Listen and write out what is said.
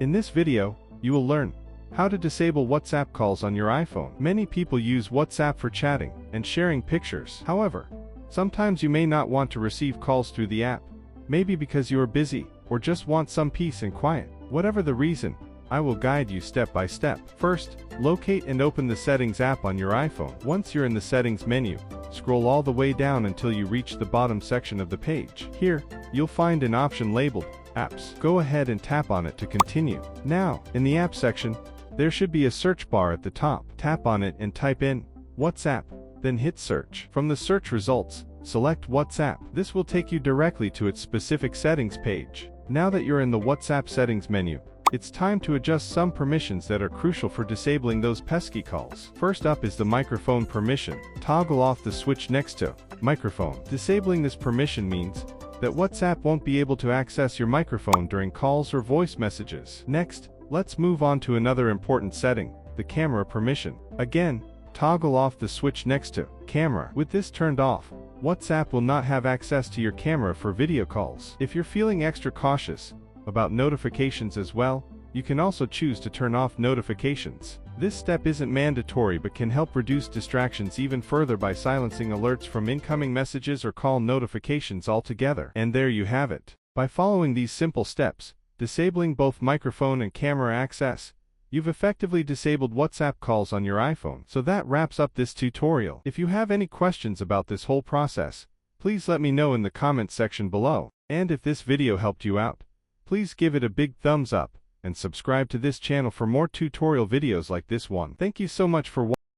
In this video, you will learn how to disable WhatsApp calls on your iPhone. Many people use WhatsApp for chatting and sharing pictures. However, sometimes you may not want to receive calls through the app, maybe because you are busy or just want some peace and quiet. Whatever the reason, I will guide you step by step. First, locate and open the Settings app on your iPhone. Once you're in the Settings menu, scroll all the way down until you reach the bottom section of the page. Here, you'll find an option labeled Apps. Go ahead and tap on it to continue. Now, in the App section, there should be a search bar at the top. Tap on it and type in WhatsApp, then hit search. From the search results, select WhatsApp. This will take you directly to its specific settings page. Now that you're in the WhatsApp settings menu, it's time to adjust some permissions that are crucial for disabling those pesky calls. First up is the microphone permission. Toggle off the switch next to microphone. Disabling this permission means that WhatsApp won't be able to access your microphone during calls or voice messages. Next, let's move on to another important setting, the camera permission. Again, toggle off the switch next to camera. With this turned off, WhatsApp will not have access to your camera for video calls. If you're feeling extra cautious about notifications as well, you can also choose to turn off notifications. This step isn't mandatory but can help reduce distractions even further by silencing alerts from incoming messages or call notifications altogether. And there you have it. By following these simple steps, disabling both microphone and camera access, you've effectively disabled WhatsApp calls on your iPhone. So that wraps up this tutorial. If you have any questions about this whole process, please let me know in the comments section below. And if this video helped you out, please give it a big thumbs up and subscribe to this channel for more tutorial videos like this one. Thank you so much for watching.